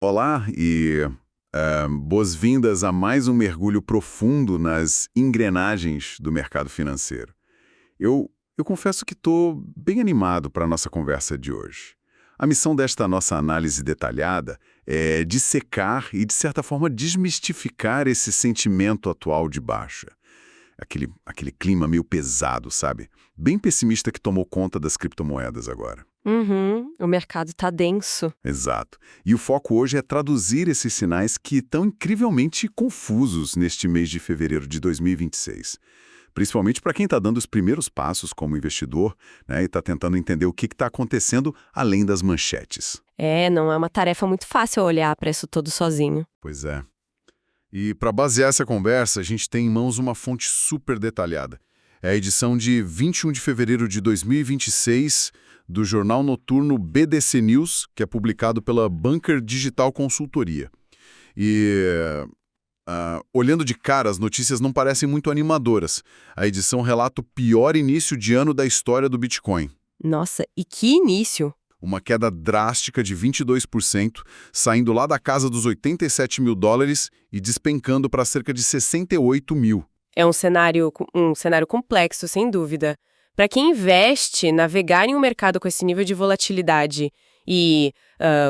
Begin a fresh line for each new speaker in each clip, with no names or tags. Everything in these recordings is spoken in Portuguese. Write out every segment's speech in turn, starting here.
Olá e boas-vindas a mais um mergulho profundo nas engrenagens do mercado financeiro. Eu confesso que estou bem animado para a nossa conversa de hoje. A missão desta nossa análise detalhada é dissecar e, de certa forma, desmistificar esse sentimento atual de baixa. Aquele clima meio pesado, sabe? Bem pessimista que tomou conta das criptomoedas agora.
O mercado tá denso.
Exato. E o foco hoje é traduzir esses sinais que estão incrivelmente confusos neste mês de fevereiro de 2026. Principalmente para quem está dando os primeiros passos como investidor, né, e está tentando entender o que está acontecendo além das manchetes.
Não é uma tarefa muito fácil olhar para isso todo sozinho.
Pois é. E para basear essa conversa, a gente tem em mãos uma fonte super detalhada. É a edição de 21 de fevereiro de 2026 do jornal noturno BDC News, que é publicado pela Bunker Digital Consultoria. E, olhando de cara, as notícias não parecem muito animadoras. A edição relata o pior início de ano da história do Bitcoin.
Nossa, e que início!
Uma queda drástica de 22%, saindo lá da casa dos 87 mil dólares e despencando para cerca de 68 mil.
É um cenário complexo, sem dúvida. Para quem investe, navegar em um mercado com esse nível de volatilidade e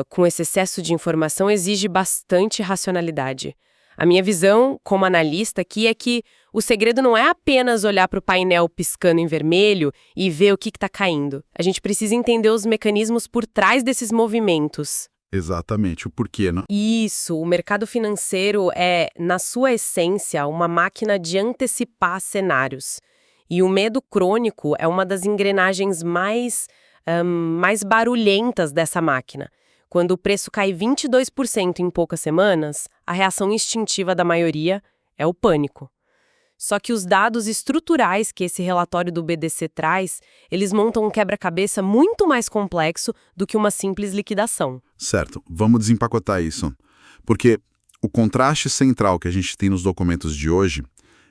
com esse excesso de informação exige bastante racionalidade. A minha visão como analista aqui é que o segredo não é apenas olhar para o painel piscando em vermelho e ver o que está caindo. A gente precisa entender os mecanismos por trás desses movimentos.
Exatamente, o porquê, né?
Isso, o mercado financeiro é, na sua essência, uma máquina de antecipar cenários. E o medo crônico é uma das engrenagens mais barulhentas dessa máquina. Quando o preço cai 22% em poucas semanas, a reação instintiva da maioria é o pânico. Só que os dados estruturais que esse relatório do BDC traz, eles montam um quebra-cabeça muito mais complexo do que uma simples liquidação.
Certo, vamos desempacotar isso. Porque o contraste central que a gente tem nos documentos de hoje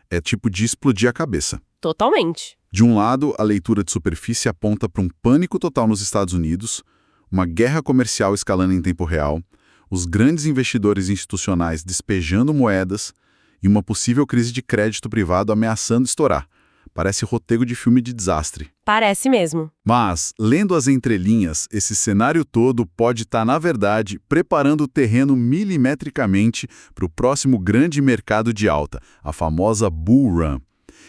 é tipo de explodir a cabeça.
Totalmente.
De um lado, a leitura de superfície aponta para um pânico total nos Estados Unidos, uma guerra comercial escalando em tempo real, os grandes investidores institucionais despejando moedas e uma possível crise de crédito privado ameaçando estourar. Parece roteiro de filme de desastre.
Parece mesmo.
Mas, lendo as entrelinhas, esse cenário todo pode estar, na verdade, preparando o terreno milimetricamente para o próximo grande mercado de alta, a famosa Bull Run.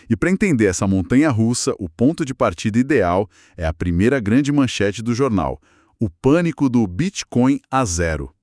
E para entender essa montanha-russa, o ponto de partida ideal é a primeira grande manchete do jornal: o pânico do Bitcoin a zero.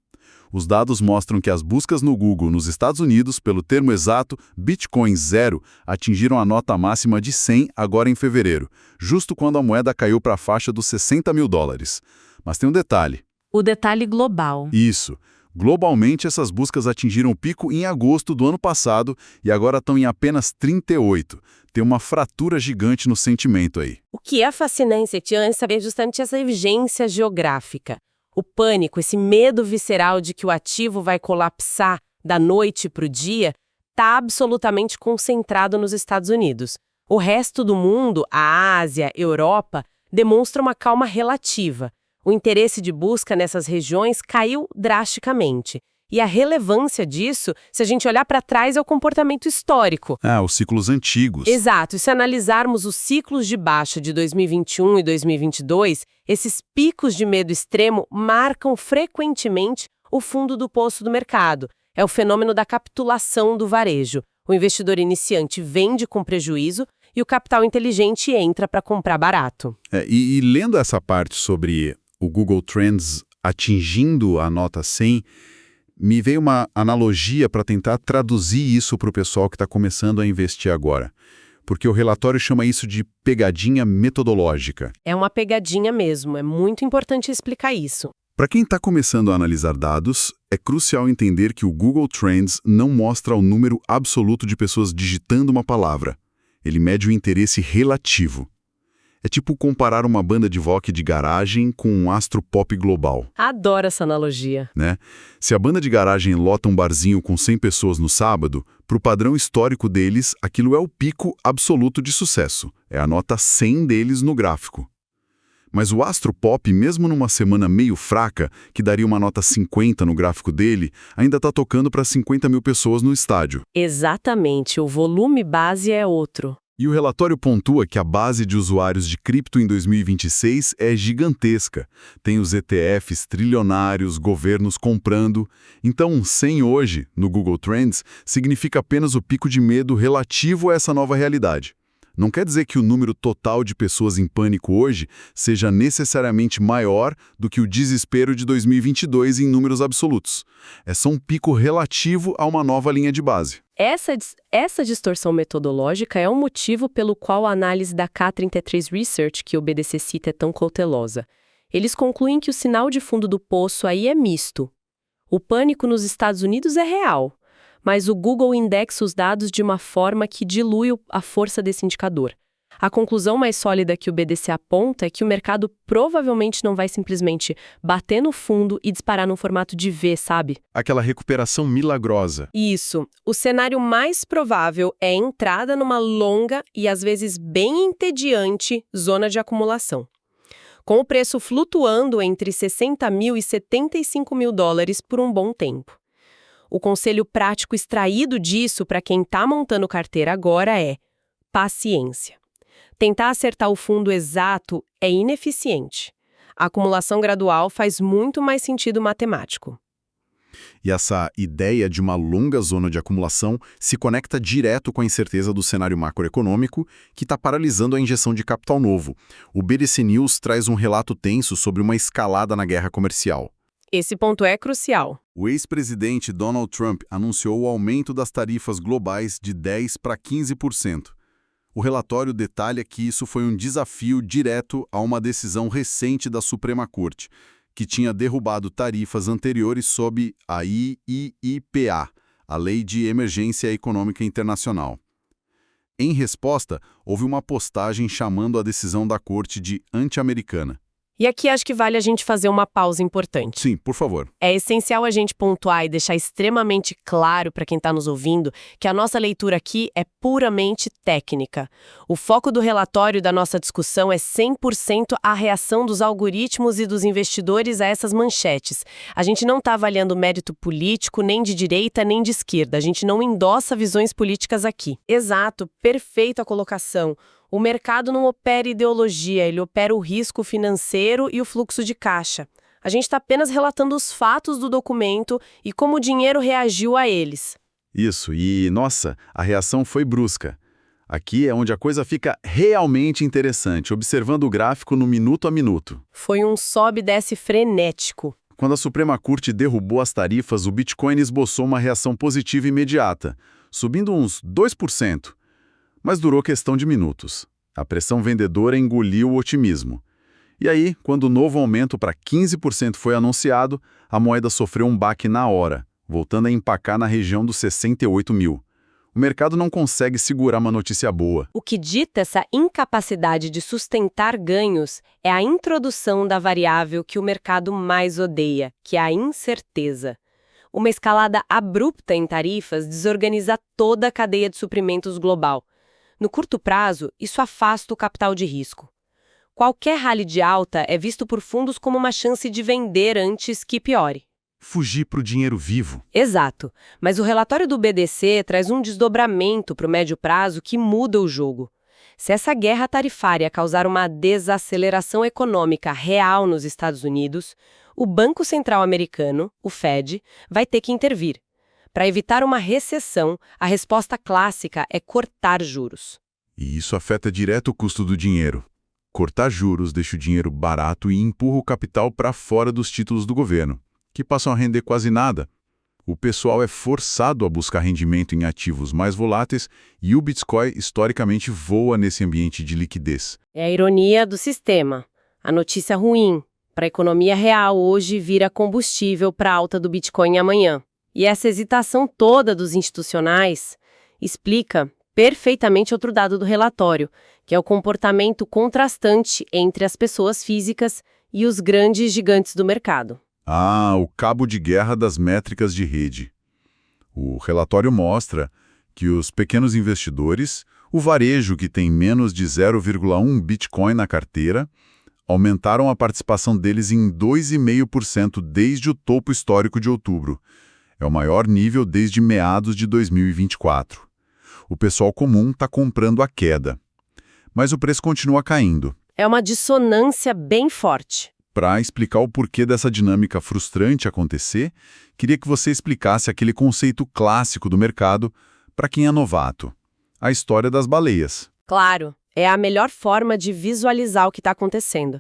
Os dados mostram que as buscas no Google nos Estados Unidos pelo termo exato Bitcoin zero atingiram a nota máxima de 100 agora em fevereiro, justo quando a moeda caiu para a faixa dos 60 mil dólares. Mas tem um detalhe.
O detalhe global.
Isso. Globalmente, essas buscas atingiram o pico em agosto do ano passado e agora estão em apenas 38. Tem uma fratura gigante no sentimento aí.
O que é fascinante é saber justamente essa urgência geográfica. O pânico, esse medo visceral de que o ativo vai colapsar da noite para o dia, está absolutamente concentrado nos Estados Unidos. O resto do mundo, a Ásia, Europa, demonstra uma calma relativa. O interesse de busca nessas regiões caiu drasticamente. E a relevância disso, se a gente olhar para trás, é o comportamento histórico.
Os ciclos antigos.
Exato. E se analisarmos os ciclos de baixa de 2021 e 2022, esses picos de medo extremo marcam frequentemente o fundo do poço do mercado. É o fenômeno da capitulação do varejo. O investidor iniciante vende com prejuízo e o capital inteligente entra para comprar barato.
E lendo essa parte sobre o Google Trends atingindo a nota 100, me veio uma analogia para tentar traduzir isso para o pessoal que está começando a investir agora. Porque o relatório chama isso de pegadinha metodológica.
É uma pegadinha mesmo, é muito importante explicar isso.
Para quem está começando a analisar dados, é crucial entender que o Google Trends não mostra o número absoluto de pessoas digitando uma palavra. Ele mede o interesse relativo. É tipo comparar uma banda de rock de garagem com um astro pop global.
Adoro essa analogia.
Né? Se a banda de garagem lota um barzinho com 100 pessoas no sábado, para o padrão histórico deles, aquilo é o pico absoluto de sucesso. É a nota 100 deles no gráfico. Mas o astro pop, mesmo numa semana meio fraca, que daria uma nota 50 no gráfico dele, ainda está tocando para 50 mil pessoas no estádio.
Exatamente, o volume base é outro.
E o relatório pontua que a base de usuários de cripto em 2026 é gigantesca. Tem os ETFs trilionários, governos comprando. Então, um 100 hoje, no Google Trends, significa apenas o pico de medo relativo a essa nova realidade. Não quer dizer que o número total de pessoas em pânico hoje seja necessariamente maior do que o desespero de 2022 em números absolutos. É só um pico relativo a uma nova linha de base.
Essa distorção metodológica é o motivo pelo qual a análise da K33 Research, que o BDC cita, é tão cautelosa. Eles concluem que o sinal de fundo do poço aí é misto. O pânico nos Estados Unidos é real, mas o Google indexa os dados de uma forma que dilui a força desse indicador. A conclusão mais sólida que o BDC aponta é que o mercado provavelmente não vai simplesmente bater no fundo e disparar num formato de V, sabe?
Aquela recuperação milagrosa.
Isso. O cenário mais provável é a entrada numa longa e às vezes bem entediante zona de acumulação, com o preço flutuando entre 60 mil e 75 mil dólares por um bom tempo. O conselho prático extraído disso para quem está montando carteira agora é paciência. Tentar acertar o fundo exato é ineficiente. A acumulação gradual faz muito mais sentido matemático.
E essa ideia de uma longa zona de acumulação se conecta direto com a incerteza do cenário macroeconômico que está paralisando a injeção de capital novo. O BDC News traz um relato tenso sobre uma escalada na guerra comercial.
Esse ponto é crucial.
O ex-presidente Donald Trump anunciou o aumento das tarifas globais de 10% para 15%. O relatório detalha que isso foi um desafio direto a uma decisão recente da Suprema Corte, que tinha derrubado tarifas anteriores sob a IIIPA, a Lei de Emergência Econômica Internacional. Em resposta, houve uma postagem chamando a decisão da Corte de anti-americana.
E aqui acho que vale a gente fazer uma pausa importante.
Sim, por favor.
É essencial a gente pontuar e deixar extremamente claro para quem está nos ouvindo que a nossa leitura aqui é puramente técnica. O foco do relatório da nossa discussão é 100% a reação dos algoritmos e dos investidores a essas manchetes. A gente não está avaliando mérito político, nem de direita, nem de esquerda. A gente não endossa visões políticas aqui. Exato, perfeita colocação. O mercado não opera ideologia, ele opera o risco financeiro e o fluxo de caixa. A gente está apenas relatando os fatos do documento e como o dinheiro reagiu a eles.
Isso, e nossa, a reação foi brusca. Aqui é onde a coisa fica realmente interessante, observando o gráfico no minuto a minuto.
Foi um sobe e desce frenético.
Quando a Suprema Corte derrubou as tarifas, o Bitcoin esboçou uma reação positiva imediata, subindo uns 2%. Mas durou questão de minutos. A pressão vendedora engoliu o otimismo. E aí, quando o novo aumento para 15% foi anunciado, a moeda sofreu um baque na hora, voltando a empacar na região dos 68 mil. O mercado não consegue segurar uma notícia boa.
O que dita essa incapacidade de sustentar ganhos é a introdução da variável que o mercado mais odeia, que é a incerteza. Uma escalada abrupta em tarifas desorganiza toda a cadeia de suprimentos global. No curto prazo, isso afasta o capital de risco. Qualquer rally de alta é visto por fundos como uma chance de vender antes que piore.
Fugir para o dinheiro vivo.
Exato, mas o relatório do BDC traz um desdobramento para o médio prazo que muda o jogo. Se essa guerra tarifária causar uma desaceleração econômica real nos Estados Unidos, o Banco Central Americano, o Fed, vai ter que intervir. Para evitar uma recessão, a resposta clássica é cortar juros.
E isso afeta direto o custo do dinheiro. Cortar juros deixa o dinheiro barato e empurra o capital para fora dos títulos do governo, que passam a render quase nada. O pessoal é forçado a buscar rendimento em ativos mais voláteis e o Bitcoin historicamente voa nesse ambiente de liquidez.
É a ironia do sistema. A notícia ruim para a economia real hoje vira combustível para a alta do Bitcoin amanhã. E essa hesitação toda dos institucionais explica perfeitamente outro dado do relatório, que é o comportamento contrastante entre as pessoas físicas e os grandes gigantes do mercado.
Ah, o cabo de guerra das métricas de rede. O relatório mostra que os pequenos investidores, o varejo que tem menos de 0,1 Bitcoin na carteira, Aumentaram a participação deles em 2,5% desde o topo histórico de outubro. É o maior nível desde meados de 2024. O pessoal comum está comprando a queda. Mas o preço continua caindo.
É uma dissonância bem forte.
Para explicar o porquê dessa dinâmica frustrante acontecer, queria que você explicasse aquele conceito clássico do mercado para quem é novato. A história das baleias.
Claro, é a melhor forma de visualizar o que está acontecendo.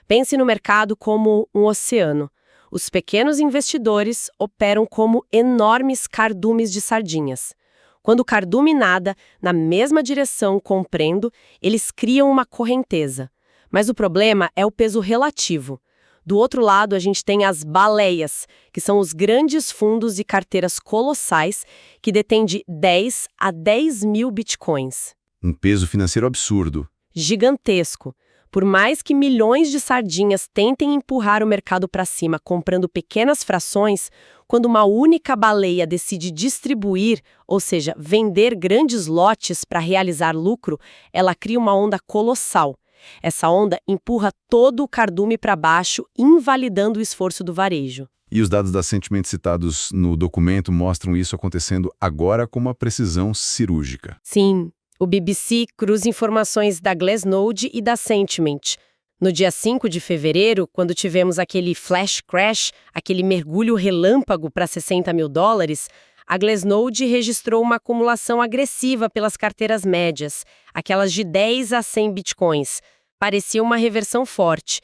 Pense no mercado como um oceano. Os pequenos investidores operam como enormes cardumes de sardinhas. Quando o cardume nada na mesma direção comprando, eles criam uma correnteza. Mas o problema é o peso relativo. Do outro lado, a gente tem as baleias, que são os grandes fundos e carteiras colossais que detêm de 10 a 10 mil bitcoins.
Um peso financeiro absurdo.
Gigantesco. Por mais que milhões de sardinhas tentem empurrar o mercado para cima comprando pequenas frações, quando uma única baleia decide distribuir, ou seja, vender grandes lotes para realizar lucro, ela cria uma onda colossal. Essa onda empurra todo o cardume para baixo, invalidando o esforço do varejo.
E os dados da Sentiment citados no documento mostram isso acontecendo agora com uma precisão cirúrgica.
Sim. O BBC cruza informações da Glassnode e da Sentiment. No dia 5 de fevereiro, quando tivemos aquele flash crash, aquele mergulho relâmpago para $60 mil, a Glassnode registrou uma acumulação agressiva pelas carteiras médias, aquelas de 10 a 100 bitcoins. Parecia uma reversão forte.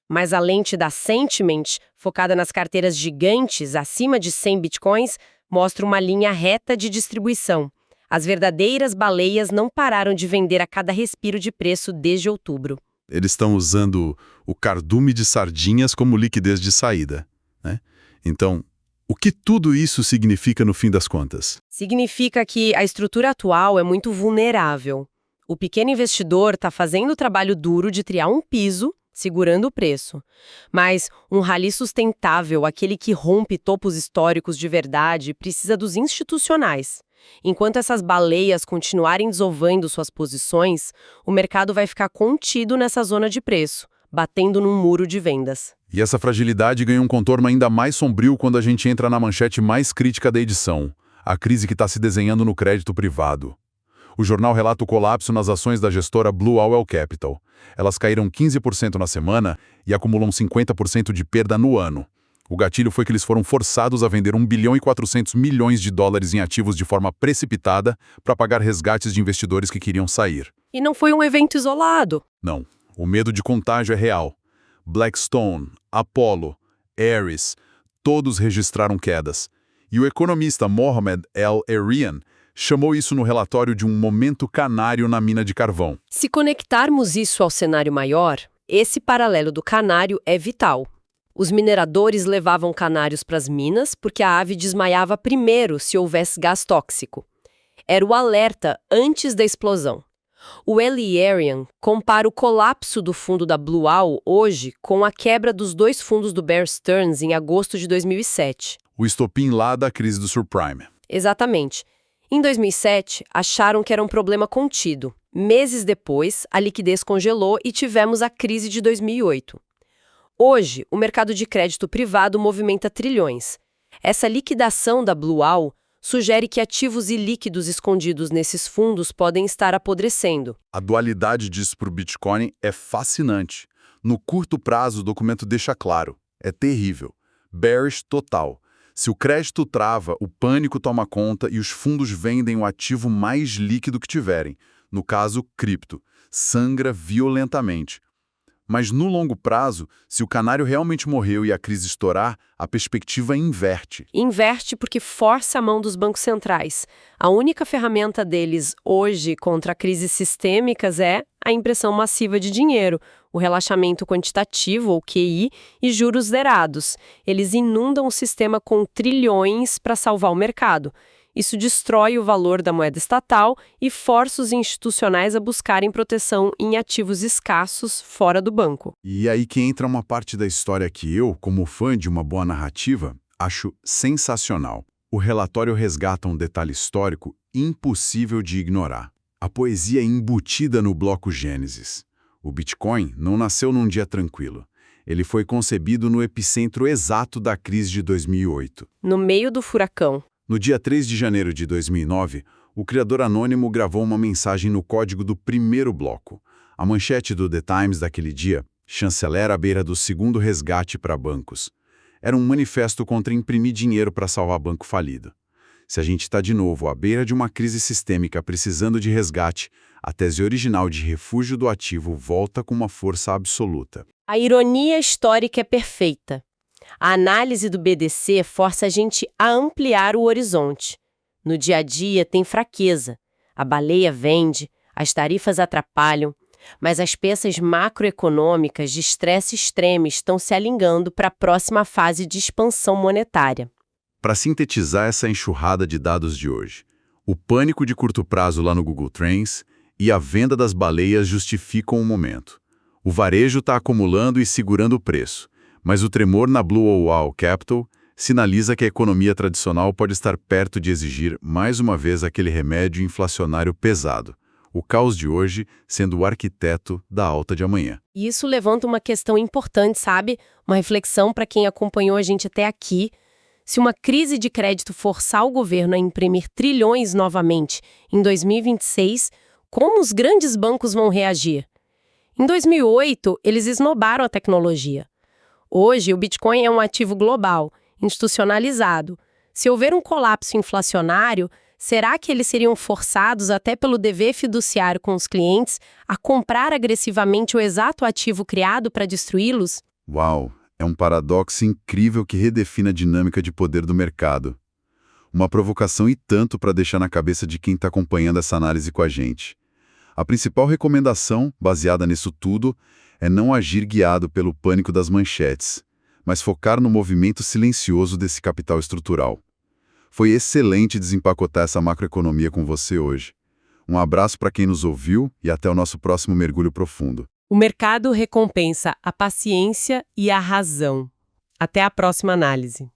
Mas a lente da Sentiment, focada nas carteiras gigantes acima de 100 bitcoins, mostra uma linha reta de distribuição. As verdadeiras baleias não pararam de vender a cada respiro de preço desde outubro.
Eles estão usando o cardume de sardinhas como liquidez de saída, né? Então, o que tudo isso significa no fim das contas?
Significa que a estrutura atual é muito vulnerável. O pequeno investidor está fazendo o trabalho duro de triar um piso, segurando o preço. Mas um rally sustentável, aquele que rompe topos históricos de verdade, precisa dos institucionais. Enquanto essas baleias continuarem desovando suas posições, o mercado vai ficar contido nessa zona de preço, batendo num muro de vendas.
E essa fragilidade ganha um contorno ainda mais sombrio quando a gente entra na manchete mais crítica da edição, a crise que está se desenhando no crédito privado. O jornal relata o colapso nas ações da gestora Blue Owl Capital. Elas caíram 15% na semana e acumulam 50% de perda no ano. O gatilho foi que eles foram forçados a vender 1 bilhão e 400 milhões de dólares em ativos de forma precipitada para pagar resgates de investidores que queriam sair.
E não foi um evento isolado.
Não. O medo de contágio é real. Blackstone, Apollo, Ares, todos registraram quedas. E o economista Mohamed El-Erian chamou isso no relatório de um momento canário na mina de carvão.
Se conectarmos isso ao cenário maior, esse paralelo do canário é vital. Os mineradores levavam canários para as minas porque a ave desmaiava primeiro se houvesse gás tóxico. Era o alerta antes da explosão. O El-Erian compara o colapso do fundo da Blue Owl hoje com a quebra dos dois fundos do Bear Stearns em agosto de 2007.
O estopim lá da crise do subprime.
Exatamente. Em 2007, acharam que era um problema contido. Meses depois, a liquidez congelou e tivemos a crise de 2008. Hoje, o mercado de crédito privado movimenta trilhões. Essa liquidação da Blue Owl sugere que ativos ilíquidos escondidos nesses fundos podem estar apodrecendo.
A dualidade disso para o Bitcoin é fascinante. No curto prazo, o documento deixa claro. É terrível. Bearish total. Se o crédito trava, o pânico toma conta e os fundos vendem o ativo mais líquido que tiverem. No caso, cripto. Sangra violentamente. Mas no longo prazo, se o canário realmente morreu e a crise estourar, a perspectiva inverte.
Inverte porque força a mão dos bancos centrais. A única ferramenta deles hoje contra crises sistêmicas é a impressão massiva de dinheiro, o relaxamento quantitativo, ou QI, e juros zerados. Eles inundam o sistema com trilhões para salvar o mercado. Isso destrói o valor da moeda estatal e força os institucionais a buscarem proteção em ativos escassos fora do banco.
E aí que entra uma parte da história que eu, como fã de uma boa narrativa, acho sensacional. O relatório resgata um detalhe histórico impossível de ignorar. A poesia embutida no bloco Gênesis. O Bitcoin não nasceu num dia tranquilo. Ele foi concebido no epicentro exato da crise de 2008.
No meio do furacão.
No dia 3 de janeiro de 2009, o criador anônimo gravou uma mensagem no código do primeiro bloco. A manchete do The Times daquele dia: chanceler à beira do segundo resgate para bancos. Era um manifesto contra imprimir dinheiro para salvar banco falido. Se a gente está de novo à beira de uma crise sistêmica precisando de resgate, a tese original de refúgio do ativo volta com uma força absoluta.
A ironia histórica é perfeita. A análise do BDC força a gente a ampliar o horizonte. No dia a dia tem fraqueza. A baleia vende, as tarifas atrapalham, mas as peças macroeconômicas de estresse extremo estão se alinhando para a próxima fase de expansão monetária.
Para sintetizar essa enxurrada de dados de hoje, o pânico de curto prazo lá no Google Trends e a venda das baleias justificam o momento. O varejo está acumulando e segurando o preço, mas o tremor na Blue Owl Capital sinaliza que a economia tradicional pode estar perto de exigir mais uma vez aquele remédio inflacionário pesado. O caos de hoje sendo o arquiteto da alta de amanhã.
E isso levanta uma questão importante, sabe? Uma reflexão para quem acompanhou a gente até aqui. Se uma crise de crédito forçar o governo a imprimir trilhões novamente em 2026, como os grandes bancos vão reagir? Em 2008, eles esnobaram a tecnologia. Hoje, o Bitcoin é um ativo global, institucionalizado. Se houver um colapso inflacionário, será que eles seriam forçados, até pelo dever fiduciário com os clientes, a comprar agressivamente o exato ativo criado para destruí-los?
Uau! É um paradoxo incrível que redefine a dinâmica de poder do mercado. Uma provocação e tanto para deixar na cabeça de quem está acompanhando essa análise com a gente. A principal recomendação, baseada nisso tudo, é não agir guiado pelo pânico das manchetes, mas focar no movimento silencioso desse capital estrutural. Foi excelente desempacotar essa macroeconomia com você hoje. Um abraço para quem nos ouviu e até o nosso próximo mergulho profundo.
O mercado recompensa a paciência e a razão. Até a próxima análise.